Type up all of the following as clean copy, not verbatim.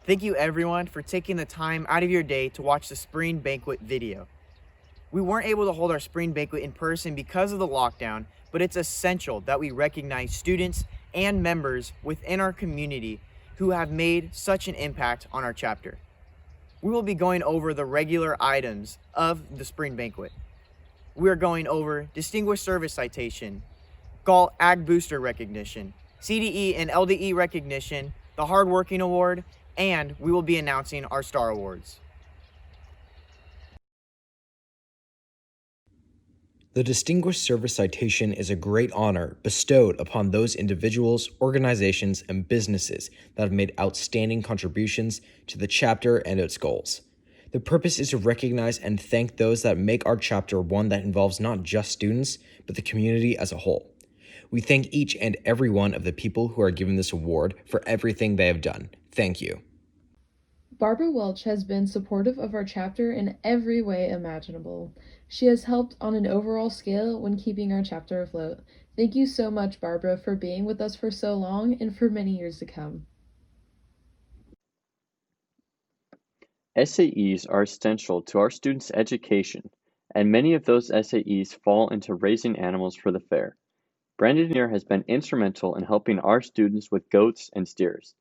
Thank you everyone for taking the time out of your day to watch the spring banquet video. We weren't able to hold our spring banquet in person because of the lockdown, but it's essential that we recognize students and members within our community who have made such an impact on our chapter. We will be going over the regular items of the spring banquet. We are going over Distinguished Service Citation, Galt Ag Booster Recognition, CDE and LDE Recognition, the Hardworking Award, and we will be announcing our Star Awards. The Distinguished Service Citation is a great honor bestowed upon those individuals, organizations, and businesses that have made outstanding contributions to the chapter and its goals. The purpose is to recognize and thank those that make our chapter one that involves not just students, but the community as a whole. We thank each and every one of the people who are given this award for everything they have done. Thank you. Barbara Welch has been supportive of our chapter in every way imaginable. She has helped on an overall scale when keeping our chapter afloat. Thank you so much, Barbara, for being with us for so long and for many years to come. SAEs are essential to our students' education, and many of those SAEs fall into raising animals for the fair. Brandon Neer has been instrumental in helping our students with goats and steers.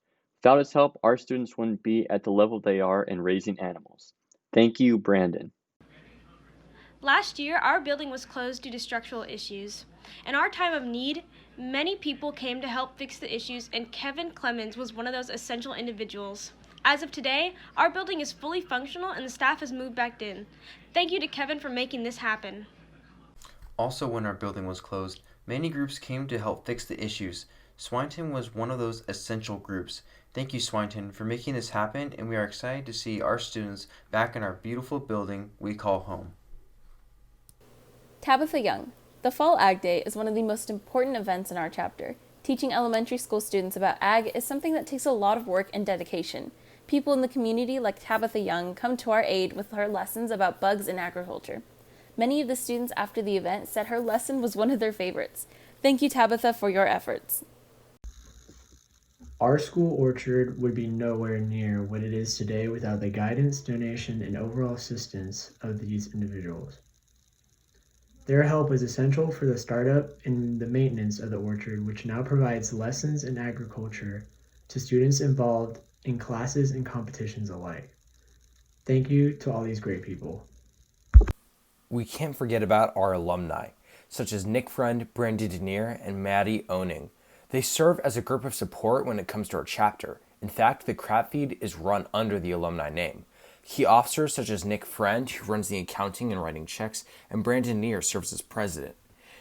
Without his help, our students wouldn't be at the level they are in raising animals. Thank you, Brandon. Last year, our building was closed due to structural issues. In our time of need, many people came to help fix the issues, and Kevin Clemens was one of those essential individuals. As of today, our building is fully functional and the staff has moved back in. Thank you to Kevin for making this happen. Also, when our building was closed, many groups came to help fix the issues. Swineton was one of those essential groups. Thank you, Swineton, for making this happen, and we are excited to see our students back in our beautiful building we call home. Tabitha Young. The Fall Ag Day is one of the most important events in our chapter. Teaching elementary school students about ag is something that takes a lot of work and dedication. People in the community like Tabitha Young come to our aid with her lessons about bugs in agriculture. Many of the students after the event said her lesson was one of their favorites. Thank you, Tabitha, for your efforts. Our school orchard would be nowhere near what it is today without the guidance, donation, and overall assistance of these individuals. Their help is essential for the startup and the maintenance of the orchard, which now provides lessons in agriculture to students involved in classes and competitions alike. Thank you to all these great people. We can't forget about our alumni, such as Nick Friend, Brandon Denier, and Maddie Owning. They serve as a group of support when it comes to our chapter. In fact, the crab feed is run under the alumni name. Key officers such as Nick Friend, who runs the accounting and writing checks, and Brandon Neer serves as president.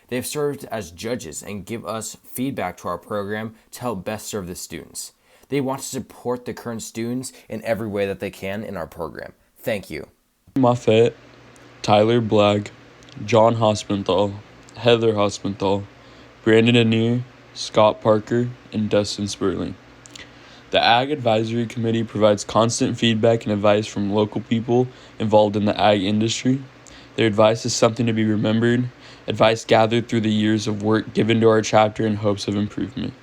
They have served as judges and give us feedback to our program to help best serve the students. They want to support the current students in every way that they can in our program. Thank you. Moffett, Tyler Black, John Hospenthal, Heather Hospenthal, Brandon Anier, Scott Parker, and Dustin Sperling. The Ag Advisory Committee provides constant feedback and advice from local people involved in the ag industry. Their advice is something to be remembered, advice gathered through the years of work given to our chapter in hopes of improvement.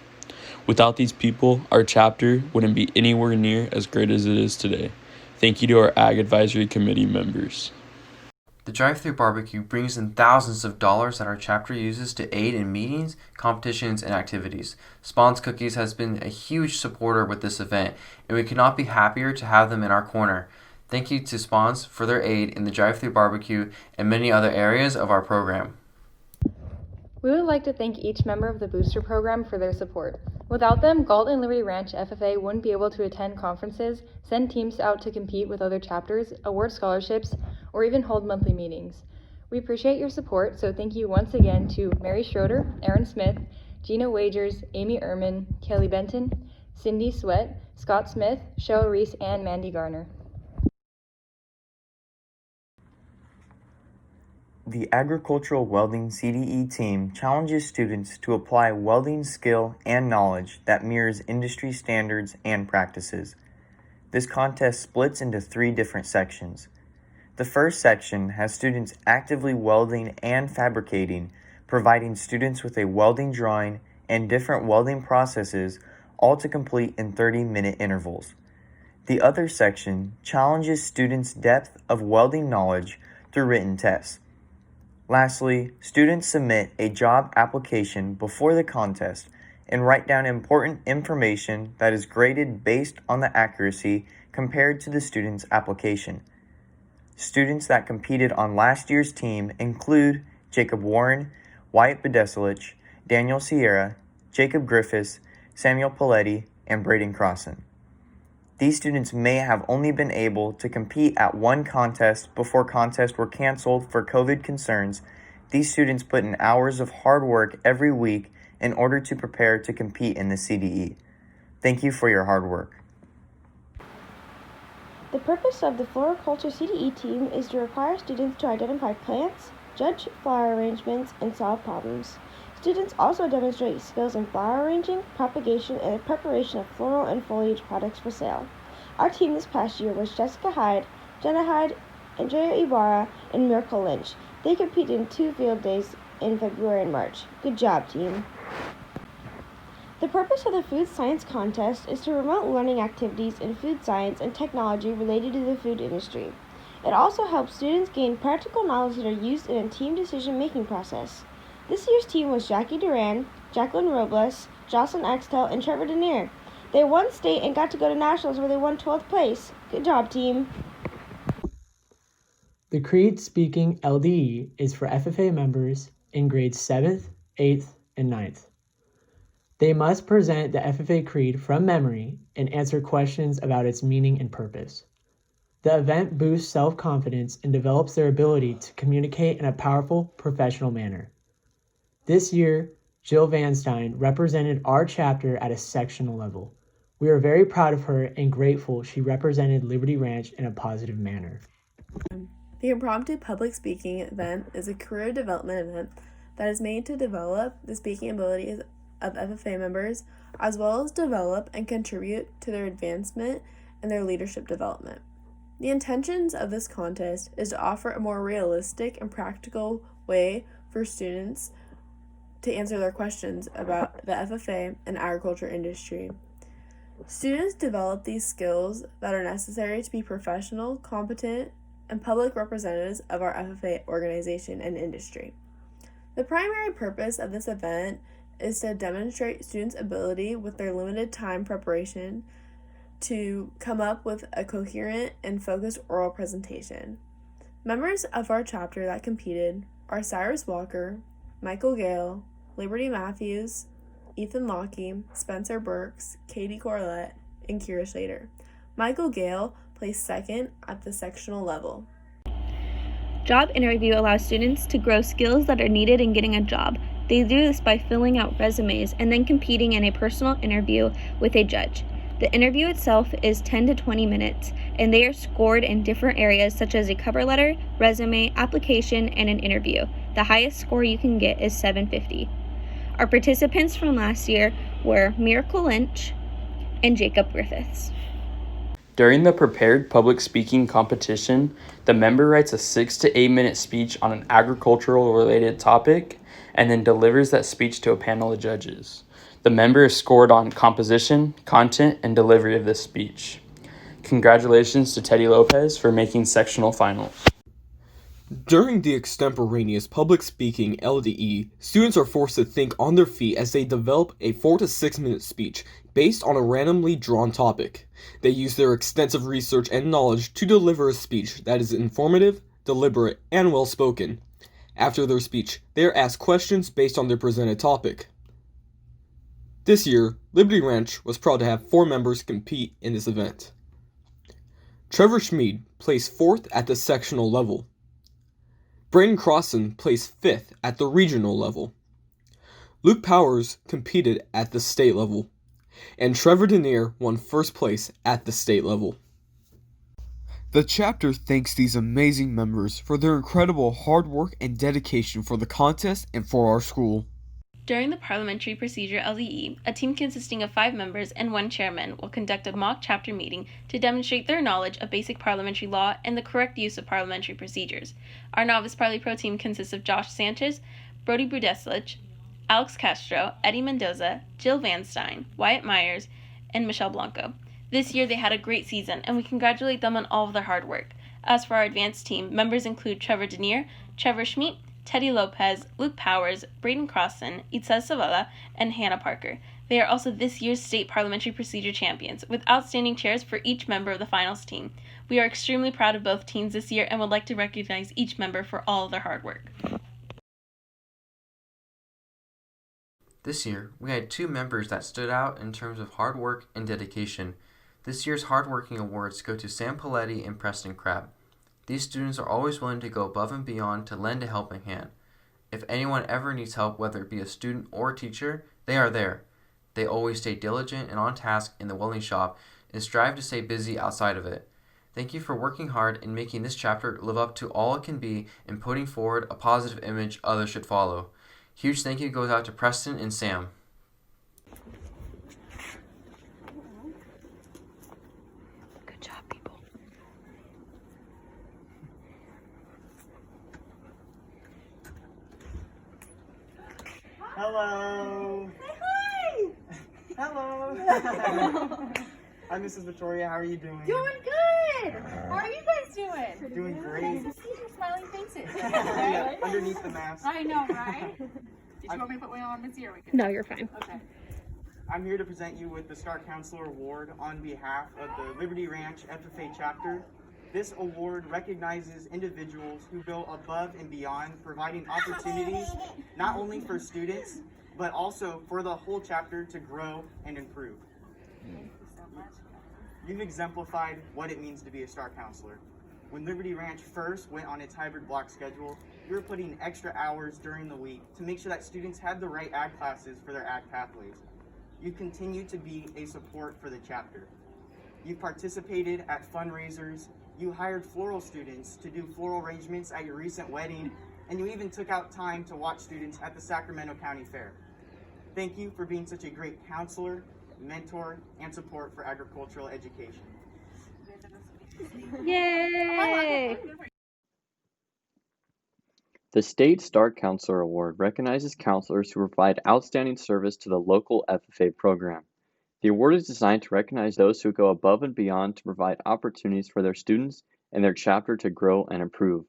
Without these people, our chapter wouldn't be anywhere near as great as it is today. Thank you to our Ag Advisory Committee members. The drive-thru barbecue brings in thousands of dollars that our chapter uses to aid in meetings, competitions, and activities. Spawn's Cookies has been a huge supporter with this event, and we could not be happier to have them in our corner. Thank you to Spawn's for their aid in the drive-thru barbecue and many other areas of our program. We would like to thank each member of the Booster Program for their support. Without them, Galt and Liberty Ranch FFA wouldn't be able to attend conferences, send teams out to compete with other chapters, award scholarships, or even hold monthly meetings. We appreciate your support, so thank you once again to Mary Schroeder, Aaron Smith, Gina Wagers, Amy Ehrman, Kelly Benton, Cindy Sweat, Scott Smith, Cheryl Reese, and Mandy Garner. The Agricultural Welding CDE team challenges students to apply welding skill and knowledge that mirrors industry standards and practices. This contest splits into 3 different sections. The first section has students actively welding and fabricating, providing students with a welding drawing and different welding processes, all to complete in 30-minute intervals. The other section challenges students' depth of welding knowledge through written tests. Lastly, students submit a job application before the contest and write down important information that is graded based on the accuracy compared to the student's application. Students that competed on last year's team include Jacob Warren, Wyatt Bedeselich, Daniel Sierra, Jacob Griffiths, Samuel Paletti, and Braden Crossan. These students may have only been able to compete at one contest before contests were canceled for COVID concerns. These students put in hours of hard work every week in order to prepare to compete in the CDE. Thank you for your hard work. The purpose of the Floriculture CDE team is to require students to identify plants, judge flower arrangements, and solve problems. Students also demonstrate skills in flower arranging, propagation, and the preparation of floral and foliage products for sale. Our team this past year was Jessica Hyde, Jenna Hyde, Andrea Ibarra, and Miracle Lynch. They competed in 2 field days in February and March. Good job, team. The purpose of the food science contest is to promote learning activities in food science and technology related to the food industry. It also helps students gain practical knowledge that are used in a team decision-making process. This year's team was Jackie Duran, Jacqueline Robles, Jocelyn Axtell, and Trevor Denier. They won state and got to go to nationals where they won 12th place. Good job, team. The Creed Speaking LDE is for FFA members in grades 7th, 8th, and 9th. They must present the FFA Creed from memory and answer questions about its meaning and purpose. The event boosts self-confidence and develops their ability to communicate in a powerful, professional manner. This year, Jill Vanstein represented our chapter at a sectional level. We are very proud of her and grateful she represented Liberty Ranch in a positive manner. The Impromptu Public Speaking event is a career development event that is made to develop the speaking abilities of FFA members, as well as develop and contribute to their advancement and their leadership development. The intentions of this contest is to offer a more realistic and practical way for students to answer their questions about the FFA and agriculture industry. Students develop these skills that are necessary to be professional, competent, and public representatives of our FFA organization and industry. The primary purpose of this event is to demonstrate students' ability with their limited time preparation to come up with a coherent and focused oral presentation. Members of our chapter that competed are Cyrus Walker, Michael Gale, Liberty Matthews, Ethan Lockey, Spencer Burks, Katie Corlett, and Kira Schlater. Michael Gale placed second at the sectional level. Job interview allows students to grow skills that are needed in getting a job. They do this by filling out resumes and then competing in a personal interview with a judge. The interview itself is 10 to 20 minutes, and they are scored in different areas such as a cover letter, resume, application, and an interview. The highest score you can get is 750. Our participants from last year were Miracle Lynch and Jacob Griffiths. During the prepared public speaking competition, the member writes a 6 to 8 minute speech on an agricultural related topic and then delivers that speech to a panel of judges. The member is scored on composition, content, and delivery of this speech. Congratulations to Teddy Lopez for making sectional finals. During the extemporaneous public speaking LDE, students are forced to think on their feet as they develop a 4 to 6 minute speech based on a randomly drawn topic. They use their extensive research and knowledge to deliver a speech that is informative, deliberate, and well spoken. After their speech, they are asked questions based on their presented topic. This year, Liberty Ranch was proud to have 4 members compete in this event. Trevor Schmid placed 4th at the sectional level. Braden Crossan placed 5th at the regional level. Luke Powers competed at the state level. And Trevor Denier won 1st place at the state level. The chapter thanks these amazing members for their incredible hard work and dedication for the contest and for our school. During the Parliamentary Procedure LDE, a team consisting of 5 members and 1 chairman will conduct a mock chapter meeting to demonstrate their knowledge of basic parliamentary law and the correct use of parliamentary procedures. Our Novice Parley Pro team consists of Josh Sanchez, Brody Brudeselich, Alex Castro, Eddie Mendoza, Jill Vanstein, Wyatt Myers, and Michelle Blanco. This year they had a great season, and we congratulate them on all of their hard work. As for our advanced team, members include Trevor Denier, Trevor Schmidt, Teddy Lopez, Luke Powers, Braden Crossan, Itza Savala, and Hannah Parker. They are also this year's state parliamentary procedure champions, with outstanding chairs for each member of the finals team. We are extremely proud of both teams this year and would like to recognize each member for all of their hard work. This year, we had 2 members that stood out in terms of hard work and dedication. This year's hardworking awards go to Sam Paletti and Preston Crabb. These students are always willing to go above and beyond to lend a helping hand. If anyone ever needs help, whether it be a student or a teacher, they are there. They always stay diligent and on task in the welding shop and strive to stay busy outside of it. Thank you for working hard and making this chapter live up to all it can be and putting forward a positive image others should follow. Huge thank you goes out to Preston and Sam. Good job, people. Hello. Hi. Hello. Hi, Mrs. Victoria. How are you doing? Doing good. How are you guys doing? Doing great. Nice to see your smiling faces. Yeah, underneath the mask. I know, right? Did you want me to put one on, Missy, or we can? No, you're fine. Okay. I'm here to present you with the Star Counselor Award on behalf of the Liberty Ranch FFA chapter. This award recognizes individuals who go above and beyond, providing opportunities not only for students, but also for the whole chapter to grow and improve. Thank you so much. You've exemplified what it means to be a Star Counselor. When Liberty Ranch first went on its hybrid block schedule, you were putting extra hours during the week to make sure that students had the right ag classes for their ag pathways. You continue to be a support for the chapter. You participated at fundraisers, you hired floral students to do floral arrangements at your recent wedding, and you even took out time to watch students at the Sacramento County Fair. Thank you for being such a great counselor, mentor, and support for agricultural education. Yay! The State Star Counselor Award recognizes counselors who provide outstanding service to the local FFA program. The award is designed to recognize those who go above and beyond to provide opportunities for their students and their chapter to grow and improve.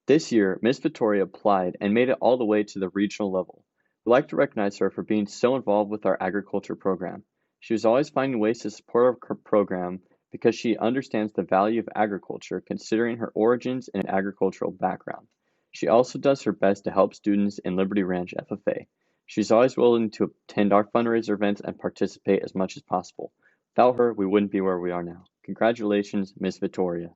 This year, Ms. Victoria applied and made it all the way to the regional level. We'd like to recognize her for being so involved with our agriculture program. She was always finding ways to support our program because she understands the value of agriculture, considering her origins and agricultural background. She also does her best to help students in Liberty Ranch FFA. She's always willing to attend our fundraiser events and participate as much as possible. Without her, we wouldn't be where we are now. Congratulations, Ms. Victoria.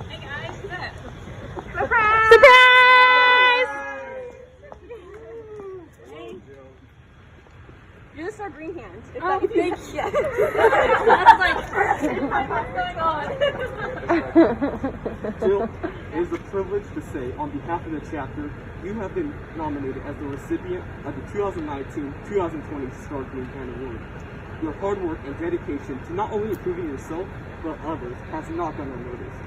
Hey guys, what's up? Surprise! Surprise! Hey. You're the Star Green Hand. Oh, thank you. I was like, what's going on? Jill, it is a privilege to say, on behalf of the chapter, you have been nominated as the recipient of the 2019-2020 Star Green Hand Award. Your hard work and dedication to not only improving yourself, but others has not gone unnoticed.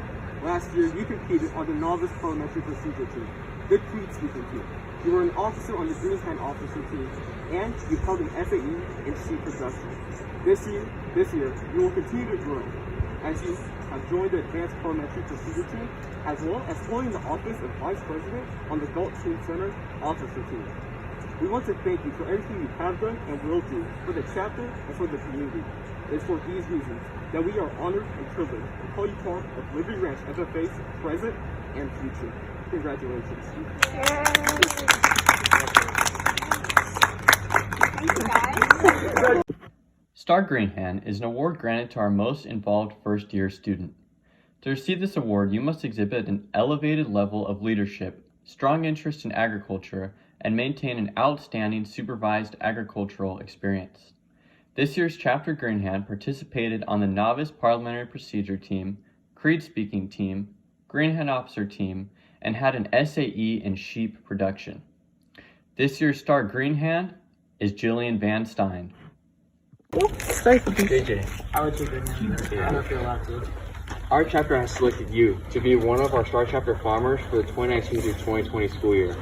Last year, you competed on the Novice Parliamentary Procedure Team, the Creed Speaking Team. You were an officer on the Green Hand Officer Team, and you held an FAE in sheep production. This year, you will continue to grow as you have joined the Advanced Parliamentary Procedure Team, as well as holding the office of Vice President on the Galt Team Center Officer Team. We want to thank you for everything you have done and will do for the chapter and for the community. It's for these reasons that we are honored and privileged to call you part of Liberty Ranch FFA's present and future. Congratulations. Star Green Hand is an award granted to our most involved first-year student. To receive this award, you must exhibit an elevated level of leadership, strong interest in agriculture, and maintain an outstanding supervised agricultural experience. This year's Chapter Green Hand participated on the Novice Parliamentary Procedure Team, Creed Speaking Team, Green Hand Officer Team, and had an SAE in sheep production. This year's Star Green Hand is Jillian Van Stein. JJ, I would take it. I don't feel allowed to. Our chapter has selected you to be one of our Star Chapter farmers for the 2019 through 2020 school year.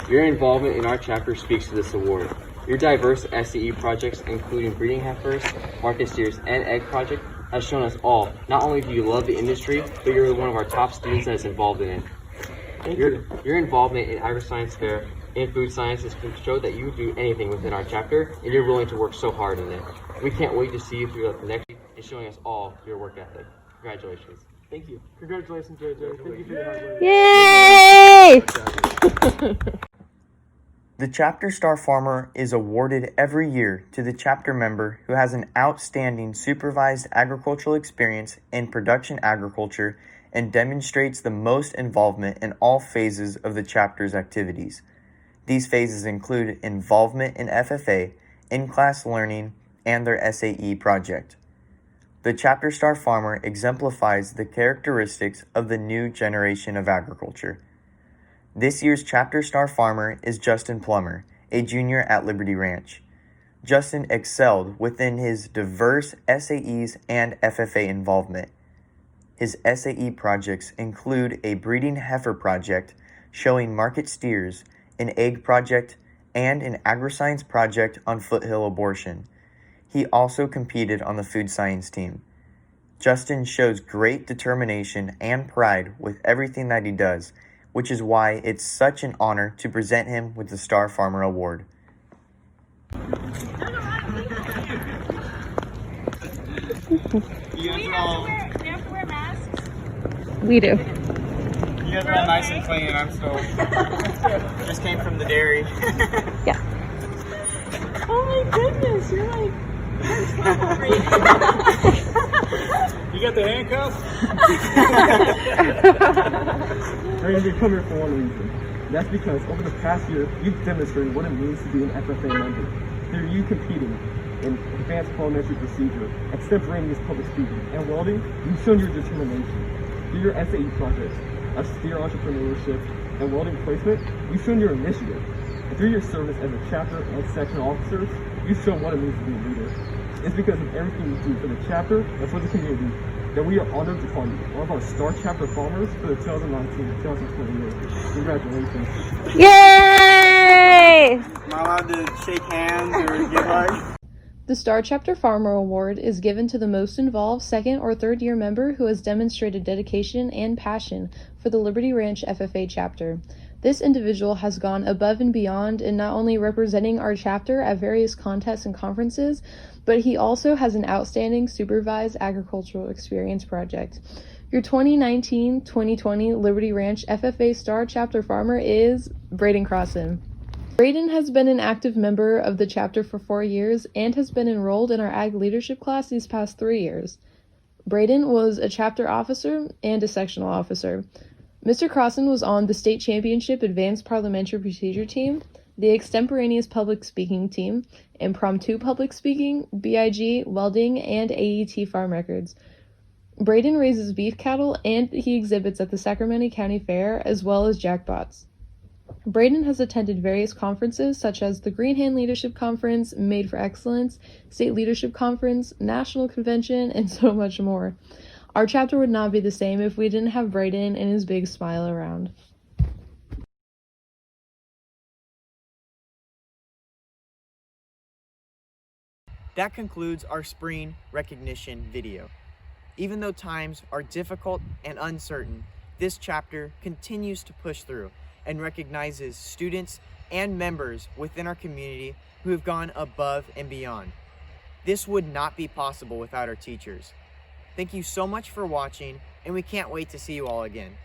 Your involvement in our chapter speaks to this award. Your diverse SAE projects, including breeding heifers, market steers, and egg project, has shown us all, not only do you love the industry, but you're one of our top students that is involved in it. Your involvement in agri-science fair and food sciences can show that you do anything within our chapter, and you're willing to work so hard in it. We can't wait to see you through the next week and showing us all your work ethic. Congratulations. Thank you. Congratulations, JJ. Thank you for your hard work. Yay! The Chapter Star Farmer is awarded every year to the chapter member who has an outstanding supervised agricultural experience in production agriculture and demonstrates the most involvement in all phases of the chapter's activities. These phases include involvement in FFA, in-class learning, and their SAE project. The Chapter Star Farmer exemplifies the characteristics of the new generation of agriculture. This year's Chapter Star Farmer is Justin Plummer, a junior at Liberty Ranch. Justin excelled within his diverse SAEs and FFA involvement. His SAE projects include a breeding heifer project showing market steers, an egg project, and an agri-science project on foothill abortion. He also competed on the food science team. Justin shows great determination and pride with everything that he does, which is why it's such an honor to present him with the Star Farmer Award. We have to wear masks? We do. You guys are all nice and clean. I'm still just came from the dairy. Yeah. Oh my goodness, you're like You got the handcuffs? We come here for one reason. That's because over the past year, you've demonstrated what it means to be an FFA member. Through you competing in advanced parliamentary procedure, extemporaneous public speaking, and welding, you've shown your determination. Through your SAE projects, of steer entrepreneurship, and welding placement, you've shown your initiative. And through your service as a chapter and section officers, you've shown what it means to be a leader. It's because of everything you do for the chapter and for the community that we are honored to call you one of our Star Chapter Farmers for the 2019-2020 year. Congratulations. Yay! Am I allowed to shake hands or give hugs? The Star Chapter Farmer Award is given to the most involved second or third year member who has demonstrated dedication and passion for the Liberty Ranch FFA chapter. This individual has gone above and beyond in not only representing our chapter at various contests and conferences, but he also has an outstanding supervised agricultural experience project. Your 2019-2020 Liberty Ranch FFA Star Chapter Farmer is Braden Crossan. Braden has been an active member of the chapter for 4 years and has been enrolled in our Ag Leadership class these past 3 years. Braden was a chapter officer and a sectional officer. Mr. Crossan was on the State Championship Advanced Parliamentary Procedure Team, the Extemporaneous Public Speaking Team, Impromptu Public Speaking, BIG, Welding, and AET Farm Records. Braden raises beef cattle and he exhibits at the Sacramento County Fair as well as jackpots. Braden has attended various conferences such as the Green Hand Leadership Conference, Made for Excellence, State Leadership Conference, National Convention, and so much more. Our chapter would not be the same if we didn't have Braden and his big smile around. That concludes our spring recognition video. Even though times are difficult and uncertain, this chapter continues to push through and recognizes students and members within our community who have gone above and beyond. This would not be possible without our teachers. Thank you so much for watching, and we can't wait to see you all again.